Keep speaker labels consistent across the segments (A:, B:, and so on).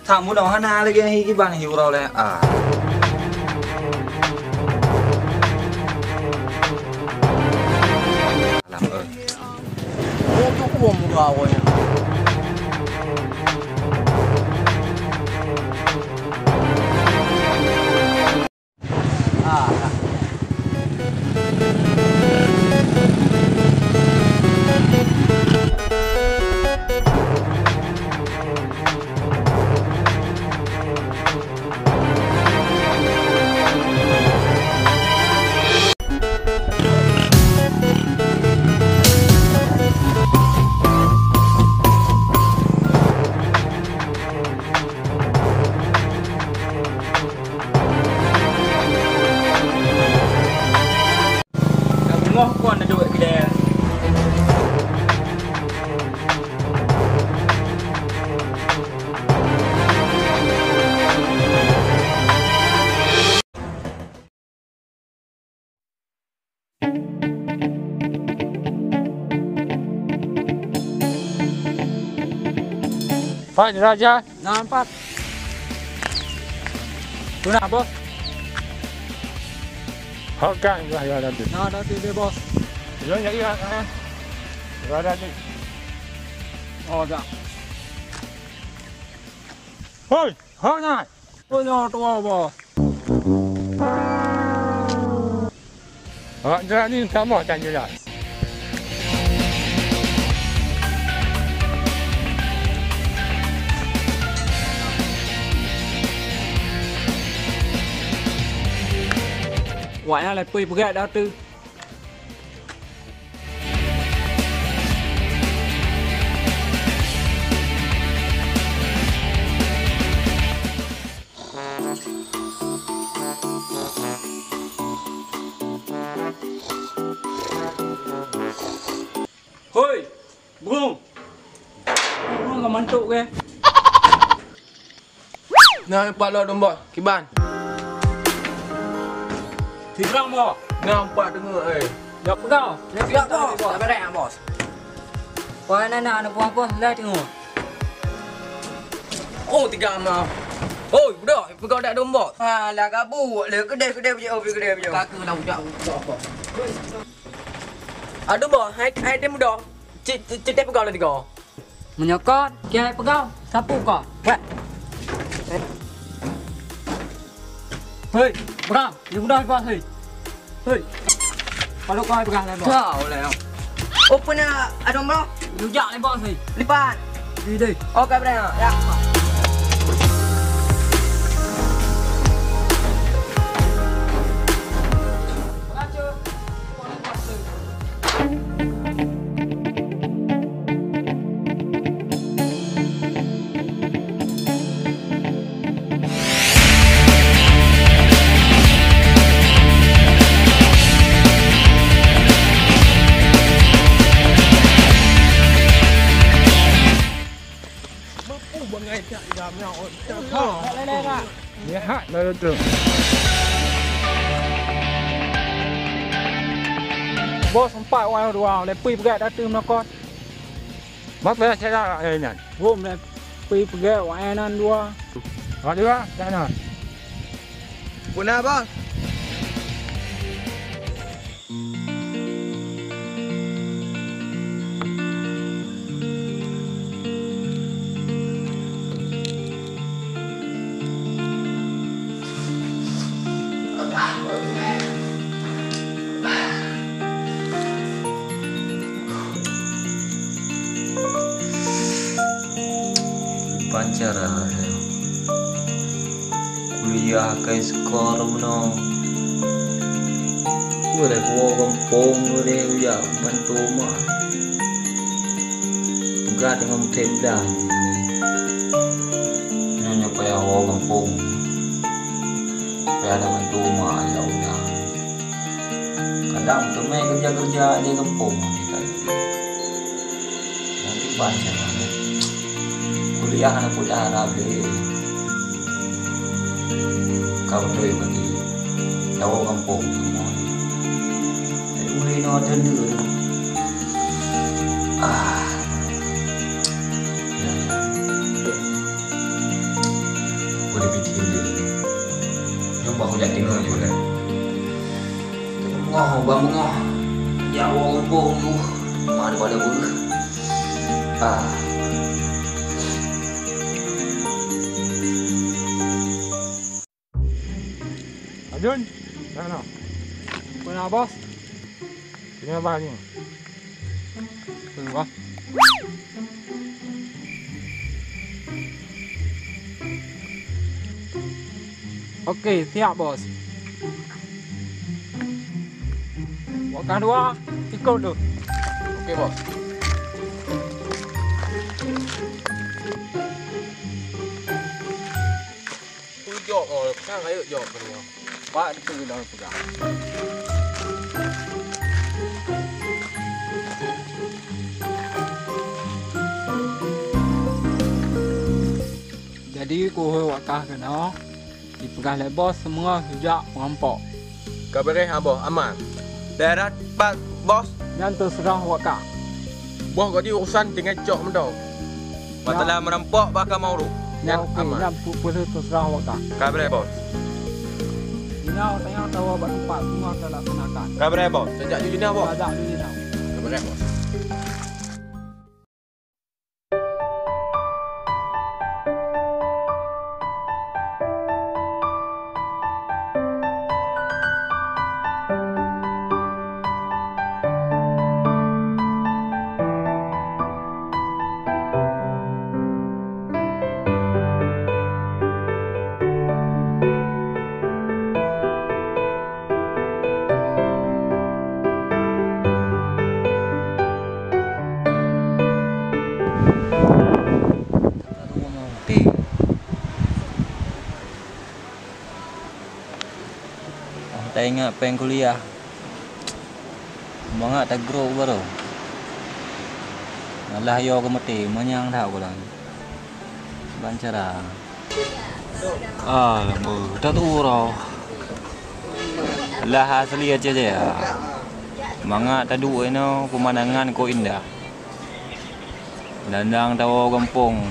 A: thằng muốn đó Hana lên cái bàn hiểu rồi này à làm ơn
B: ô chú có buồn một rồi
A: con là đội cái đè
C: Pak Raja,
B: nampak
C: tuna bos. Hokan ya nanti.
B: nah nanti deh bos
C: Jangan jadi kan. Ada ni.
B: oh dah
C: Hoi, hoi nai.
B: oh no tua bos
C: Jangan ni sama kan je lah.
B: quả là pui bự đó tư Hoi, bung còn mắn tụ kìa
D: Nampak lah domba kiban.
B: thì rong bò
D: Nampak dengar
B: dọc đâu
D: Siap bos. Tak berat bos.
B: quả này nào nó buang bos lên thì ngủ
D: Oh, 3 amal. Oi, budak, pegang dak domba. Ha, lah gabu. Le kedai je. Kaki lah budak. Aduh, bos, hai dia muda. Cik pegang lah 3.
B: menyokot kiai pegang sapu kok wek hei pegang dia mudah bos hei kalau kau pegang lah bos
D: Tahu lah. Open lah, ada domba.
B: rujak lah bos hei
D: Lipat.
B: đi
D: Okey, berat. Ya.
C: Dia hak dah tu.
B: bos sempat orang dua le pui pegat datum nak kon
C: Mas saya cakap ni.
B: gom le pui pegat wanan dua
C: Ada lah, sana.
D: Punah bang.
A: pancara kuliah kai sekolah no gue gua kampung gue ya bantu mah tugas dengan tenda nyonya paya gua kampung paya ada bantu mah ya udah kadang tuh kerja di kampung nanti pancara kuliah anak kuliah rabi kau tuh bagi tahu kampung semua jadi mulai nonton dulu aku jadi dengar juga. Bengah, bengah. Ya orang kampung tu. Mana pada ber.
C: Ajun, mana?
B: Mana bos?
C: Sini apa ni?
B: Tunggu. Okey, siap bos. Waktu dua, ikut tu.
D: Okey bos. Tu jok oh, kan ayo jok ni. Pak itu dah pegang.
B: Jadi kuih wakah kena dipegang oleh bos semua sejak merampok.
D: Kabarnya abah aman. Daerah pak bos,
B: Yang terserah wakah.
D: bos kau di urusan dengan cok mendong. Masalah merampok bakal mau ru.
B: Yang okey,
D: aman.
B: yang pulih terserah wakah.
D: Kabarnya bos.
B: Ini tanya tahu abang tempat semua akan laksanakan.
D: Kabarnya bos. Sejak di sini bos.
B: Ada di sini.
D: Kabarnya bos.
A: Tak ingat pengen kuliah. Bangat tak grow baru. Alah yo ke mati menyang dah aku lang. Bancara. Lembu, tak tahu roh. Lah asli aja ya. Bangat tak duk eno pemandangan ko indah. Dandang tahu kampung.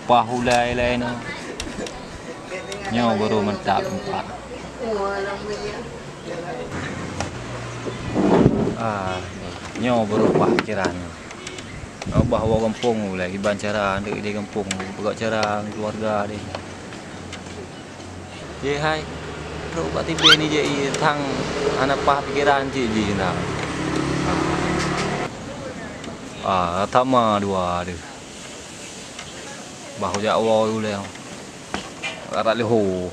A: Pahulai lain. Nyaw baru mantap tempat. Nyaw baru pikiran. Bahawa kampung lagi bancara di kampung, buat cara keluarga dia. Ye hai. Terus pak tiba ni je tang anak pah pikiran je nak. Tama dua dia. Bahu jak awal dulu yang. Arat leho.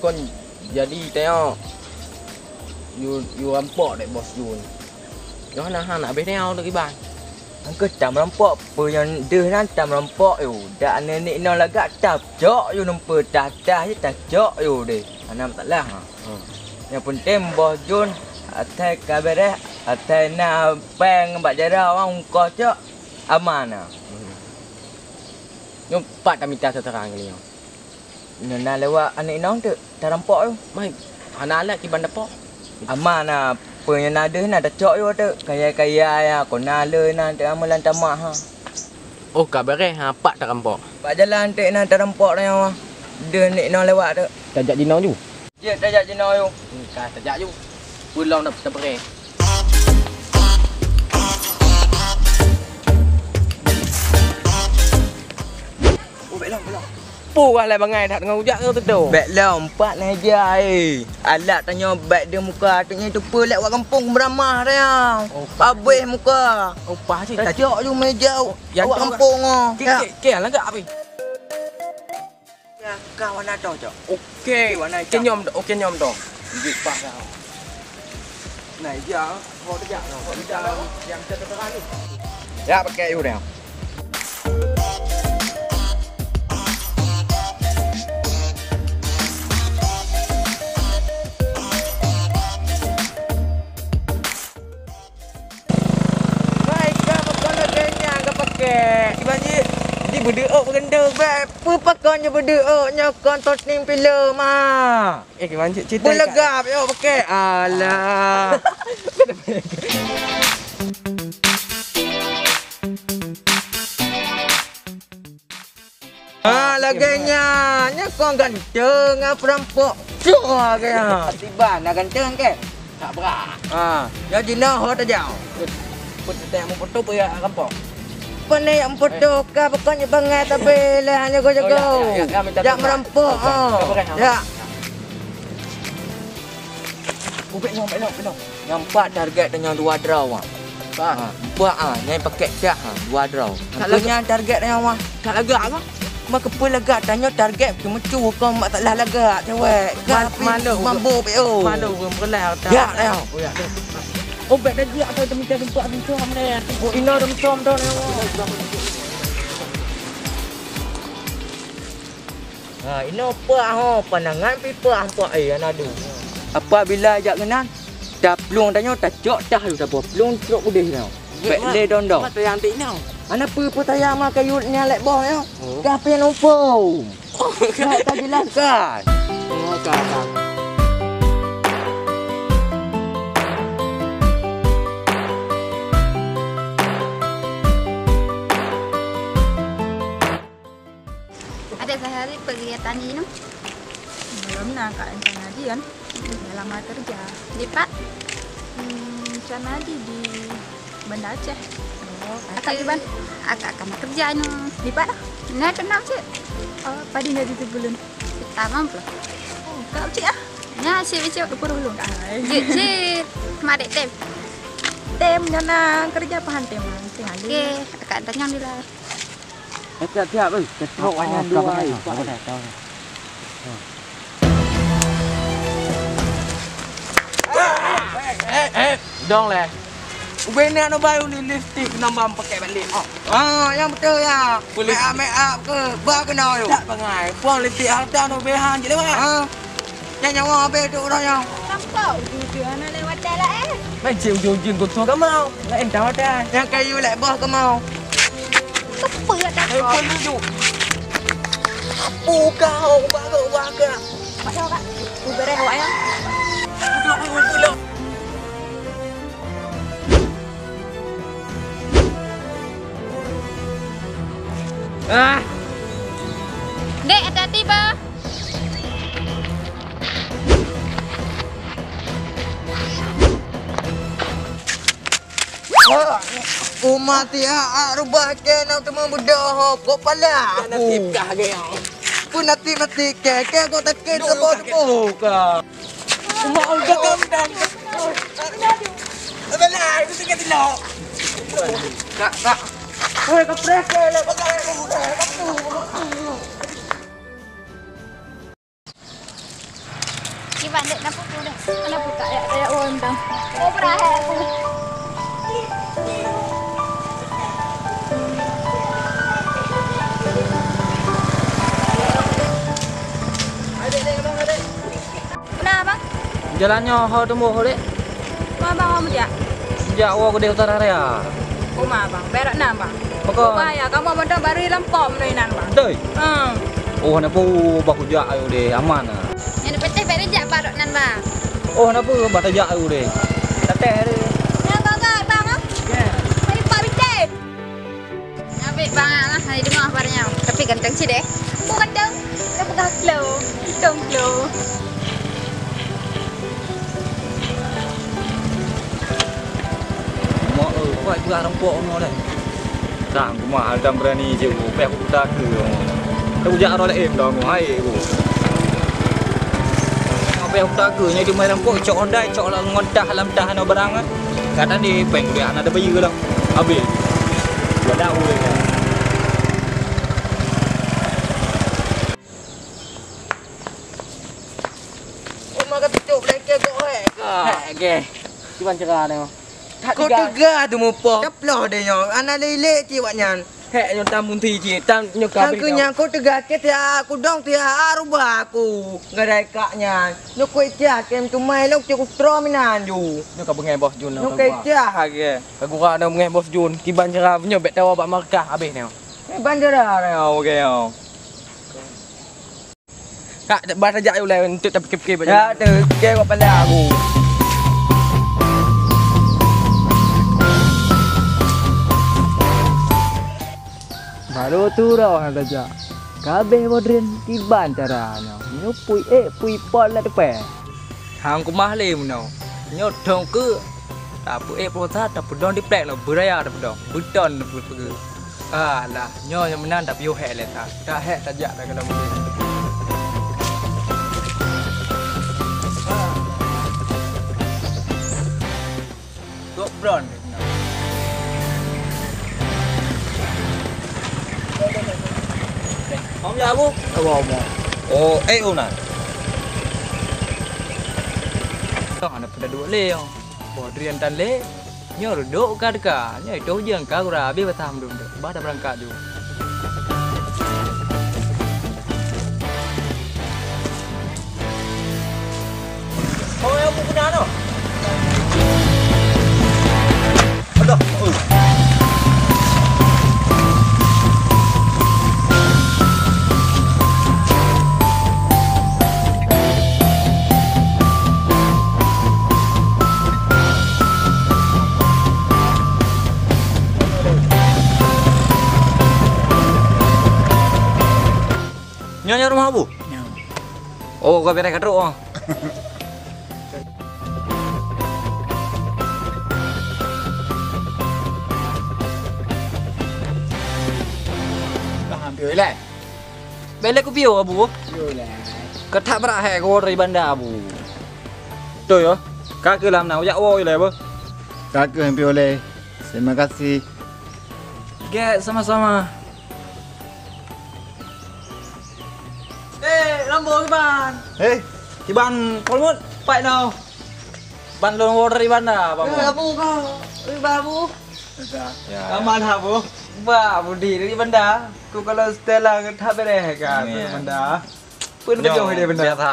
D: Kon jadi tengok you rampok dek bos you ni. Yo nak habis tengok tu kiban. Angka tam rampok apa yang deh nan tam rampok yo. Dak nenek no lagak tap jok you nampak tatah je tak jok you deh. Anam tak lah. Yang penting bos Jun atai kabar atai na peng bak jara orang kau cok aman ah. Yo pat kami tak terang ni yo. Nana lewat anak nong tu, tak rampok tu. Mai, anak alat kiban dapok. Aman lah, penyenada nak dah cok tu. Kaya-kaya ya, kau nala nak tak amalan tamak ha. Oh, kabarnya ha pak tak rampok. Pak jalan tak nak tak rampok dah ya. Dia nak nong lewat tu.
C: Tajak dinau ju.
D: Ya, tajak jenau tu. Ka tajak ju. Pulang nak terperih. Oh, belong. Pukah lah bangai tak dengan hujak tu tu. Bek lah empat ni aja Alat tanya bek dia muka atuknya tu pelak buat kampung beramah dia. Habis muka. Opah sih. Tak jok ju meja. Awak kampung ah. Ke lah gak api. Ya kawan ada jok. Okey. Okey nyom dong. Gigit pak dah. Này giờ ho tới giờ rồi, bây giờ yang terang ni. Ya pakai you dah. banjir. Di berdeuk berenda bet. Apa pakannya berdeuknya kontot nim film ah.
C: Banjir cerita.
D: Belegap yo pakai. Alah. Laganya. Nya kau ganteng perampok. Cua kaya. Tiba nak ganteng ke? Tak berat. Jadi nah hot aja. Put tak mau foto ya kampung. Pandai yang foto ka pokoknya bangai tapi lah hanya go-go. Jak merampok. Ya. Ubek no. Nampak target dengan 2 draw ah. Nampak nyai pakai dah 2 draw. Kalau nyai target yang tak lagak ah. Mak kepul lagak tanya target kemecu kau mak tak lah lagak cewek.
C: Malu
D: mampu peo.
C: Malu berlah.
D: Ya dah.
C: Oh bet dah dia atau tempat tempat ni. Oh ina dum som dah.
D: Ini apa pandangan pipa hampa anadu. Apabila ajak kenan dah pelung tanya tak cok dah lu dah pelung truk udih tau. Bek le dondong.
C: Mata yang tik now.
D: Ana apa tayar mak kayunya lek boh yo. Gape nompo. Tak jelaskan.
C: Oh kakak.
E: Ada sehari kegiatan ini
F: Belum nak Kak Encana di kan lama kerja
E: di Pak.
F: Encana di Banda Aceh.
E: Akak di mana? Akak kamu kerja
F: Di Pak
E: Nah kenal cik.
F: oh padi nggak di bulan
E: Kita mampu.
F: Kak Cik ah
E: Nah si cik.
F: lupa dulu
E: Cik kemarin tem.
F: tem nyana kerja pahan tem tinggal
E: Oke akak tanya di lah.
C: Tiap-tiap oi. Ketrok hanya 2. Dong leh.
D: Benar no baru ni lipstick nambah pakai balik. Yang betul ya. Boleh make up ke? Ba ke no yo.
C: Tak pangai. Puang lipstick harta no behan je lewat.
D: Yang nyawa be tu orang yang.
F: Nampak ujung anak lewat jalan
C: Mai cik ujung-ujung kau tu kau mau. Lain dah dah.
D: Yang kayu lek boh ke mau.
F: apa dah
C: Kau tunjuk.
D: Apa kau baga.
F: Pak Kak ubere awak ya
C: Duduk pula.
E: Dek hati-hati ba.
D: Mati rubah ke nak temu budak kau pala.
C: Nasib kah ke?
D: Pun mati ke kau tak ke tu ka.
C: Mau gam dan.
D: Belah aku sikit dulu. Kak. Hei kau press ke le pakai budak.
E: Gimana dek nampak tu dek.
F: kenapa Kak ya orang dah
E: Oh berakhir aku.
F: kenapa
C: Jalannya hau temu hau dek.
F: bang kamu dia
C: Sejak awak ke utara area.
F: rumah bang berak nam bang
C: Pokok.
F: ya kamu mau bari lampau menoinan bang
C: Doi. Oh napa baku jak ayo deh aman ah.
E: Yang petih beri jak barok nan ba.
C: Oh napa bata jak ayo deh. Teteh deh.
F: yang kau bang ah hari Pak Bicin
E: Nyabik bang lah hari dengar barangnya. Tapi ganteng sih deh.
F: bukan dong dia pegang glow dong glow
C: Mak kuat juga rampok no deh. Sang kuma adam berani je ku pek ku tak ke. Aku jak ro lek em dong hai ku. Apa yang tak ke nya di mai rampok cok ondai cok la ngontah lam tah no barang ah. Kata di bank dia ada bayi ke dah. Habis. Gua dah boleh kan.
D: Mak ketuk blanket kau
C: Okey. Cuba cerah ni.
D: Kau tegak tu mupa. Daplah dia yang. Anak lelek ciwaknya.
C: Hek nyo tam munti je tam nyo ka.
D: Angkunya kau tegak ke tia aku dong tia rubah aku. Gadai kaknya. Nu kau tia kem tu mai lok cukup strominan ju.
C: Nyo ka bengai bos Jun.
D: Nu kau tia hage.
C: Ka gura no bengai bos Jun. Kiban cerah nyo bet tawa bak markah habis ni.
D: bandara ya, okey ya. Kak, bahasa jauh lah untuk tapi kip-kip aja. Ya, tu, kip kepala aku.
B: Baru turun saja. Kabeh modern di bantaranya. Nyo pui pot lah depan.
C: Hang ku mahle mno. Nyodong ke. Tapu proses tapu don di plek no beraya tapu don. Budon tapu pergi. Alah, nyo yang menan tapi yo hek le ta. Dah hek saja dah kena boleh. Tok bron. Om ya bu? Oh, una. Ana pada dua le. Bodrian tan le. Nyo duduk ka deka. Nyo itu jeung ka ura abi batam dum. Ba dah berangkat ju. Oh, ya bu kuna no. Aduh. Nyonya rumah bu? Oh, kau beres kadruk oh.
B: Hampir lah.
C: Bele ku pio bu.
B: Yolah.
C: Ketak berak hek kau dari bandar bu. Tu yo. Kakak lam nak ujak wo ile bu.
G: Kakak hampir oleh. Terima kasih.
C: Get sama-sama. Lambo Iban. Iban kolmut pai nào. Ban lon wo dari bandar apa bu?
D: Abu kau. Babu.
C: Ya. Aman ha bu. Ba bu di dari bandar. Ku kalau Stella tak beres ka dari bandar. Pun pejoh dari bandar. Biasa.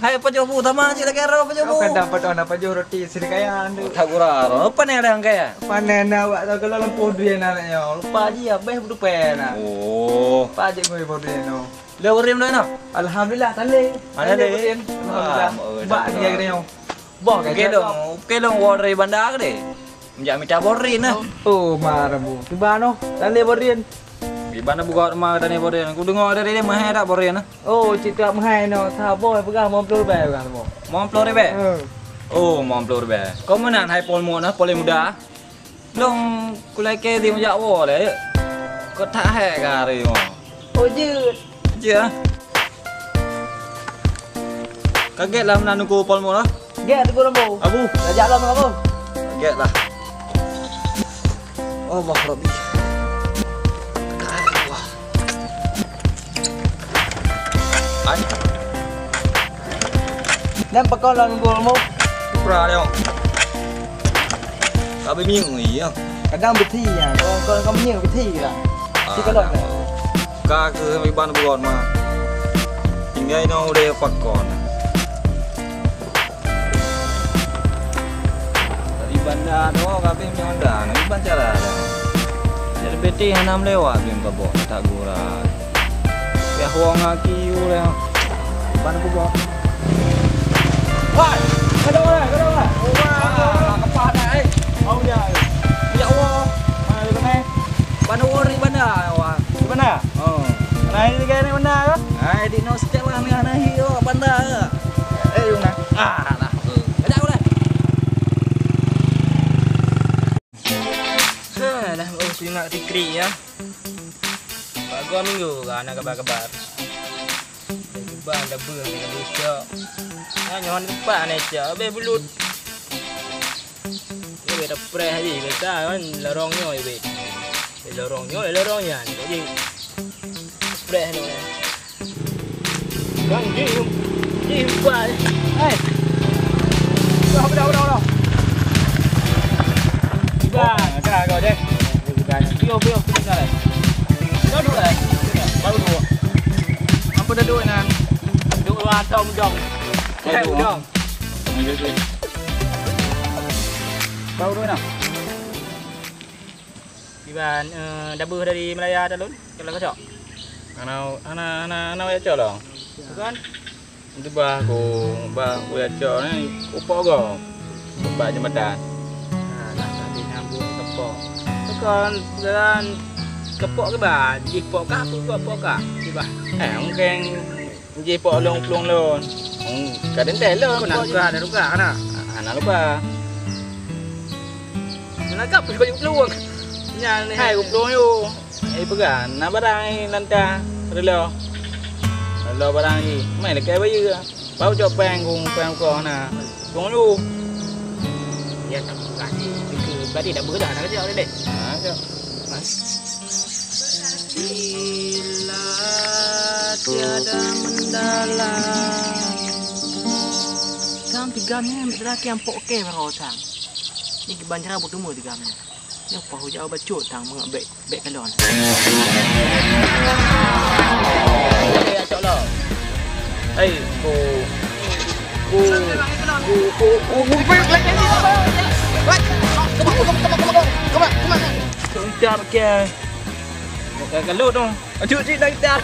C: Hai pejoh bu sama si lagi ro pejoh bu.
B: Kan dapat ana pejoh roti serikaya andu.
C: Tak gura ro. Apa ni ada yang kaya?
B: Panen awak tahu kalau lempuh dia anaknya. Lupa aja abeh budu pena.
C: Oh.
B: Pa aja ngoi bodu no.
C: Leo rim dah no.
B: Alhamdulillah tale.
C: Mana le?
B: Alhamdulillah. Ba dia kena. Bo
C: Ke dong wo dari bandar ke de. Menjak minta borin nah.
B: Oh, marah bu. Tiba no. Tale borin.
C: Di bandar buka rumah tani borin. Aku dengar dari dia mah ada borin nah.
B: Oh, cerita mahai no. Tha boy pegang mau pelur bay pegang bo.
C: Mau pelur be. Oh, mau pelur be. Kau mana hai pol mo nah, pol muda. Long kulai ke di menjak wo le. Kau tak hai kari mo.
B: Oh, je.
C: Ya. Kaget lah menanu ku pol mo lah.
B: Get tu bo.
C: Abu,
B: Dah jalan kamu.
C: kaget lah. Oh, bah Robi. Wah. Ai.
B: Nampak kau lang mo.
C: Pra dia. Tapi miếng gì á.
B: Kadang beti ya. Kau punya beti lah. Si kalau
C: Ka ke iban bugon mah. Tinggal no udah pakon. Dari bandar no kami punya bandar, no iban cara. Jadi beti hanam lewat bim babok tak gura. Ya huang aki ulah. Iban bugon. Wah, kedua lah. Wah, kepada Oh ya. Ya Allah. Mana di mana? Bandar ori bandar. Wah, di mana? Oh. Nah, ini kayak mana ke? Nah, di no setiap lah nih ana hiyo bandar. Yung na. Nah. Kajak ulah.
D: Dah simak tikri ya. Bagus minggu kan nak kabar-kabar. Depan dah ber dengan lucu. Nyon depan aja, be bulut. Be dah preh aja kita kan lorongnya be. Lorongnya. Jadi preh no. Kan di buat. Hai. Udah. Iban, cara kau deh. Pio, kita dah. Kau dulu dah. Baru dulu. Apa dah dulu nan? Dulu atau jong. Jong. Baru dulu nak.
C: Iban double dari Malaya dah lun. Kalau kau cak. Anak ya cak lah. Bukan? Itu bah aku ya cak ni upah kau. Upah jembatan. Nak tadi nyambung kepok. Bukan jalan kepok ke bah? Jipok kah? Kepok kah? Tiba. Mungkin jipok long lon. Kadang telur. Kau nak luka, ada luka kan? Anak luka. Nak kap kau peluang. Nhà này hai cục lúa vô, ấy bữa cả na barang nan ta, rồi lo barang gì, mày là cái bây giờ báo cho bang cùng bang con nè, con luôn. Dạ tao cả gì, cứ bữa đi đã bữa đã nó cho đấy. Cho. Bila tiada mendalam, kam tigamnya berarti yang poke berotang. Ini kebanyakan rambut umur tigamnya. Yang pahu jauh bacot tang mengambil beg kalon. Ya coklo. Hey, ku lagi ni. Come on. Kita pakai. Pakai kalut tu. Cuci dah kita.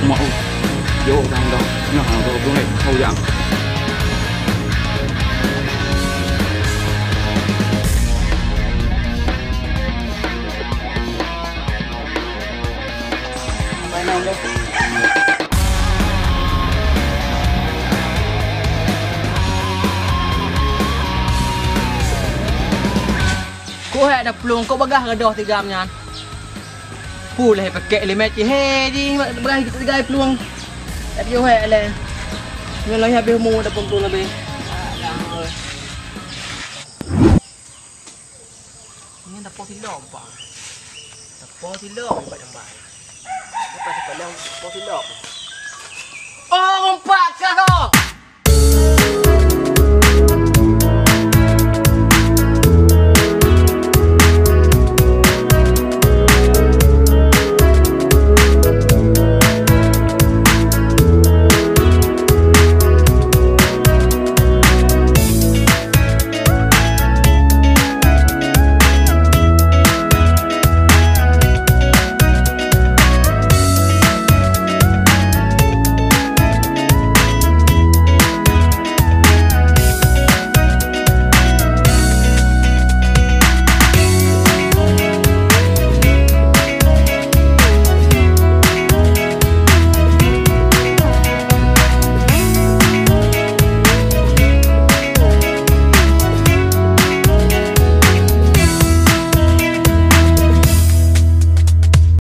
C: Mau. Vô đang đâu, nó hàng đồ xuống này, hầu dạng. Bài nào đâu. Cô hẹ đập luôn, cô bagah ke dah 3 menyan. Pulih pakai limit he di bagah kita 3 peluang. Tak jauh lah. Ngelai habis umur dah 80 lebih. Ini dah posilom pak. Dah posilom buat jambai. Lepas sekolah posilom. Oh, umpat kah kau?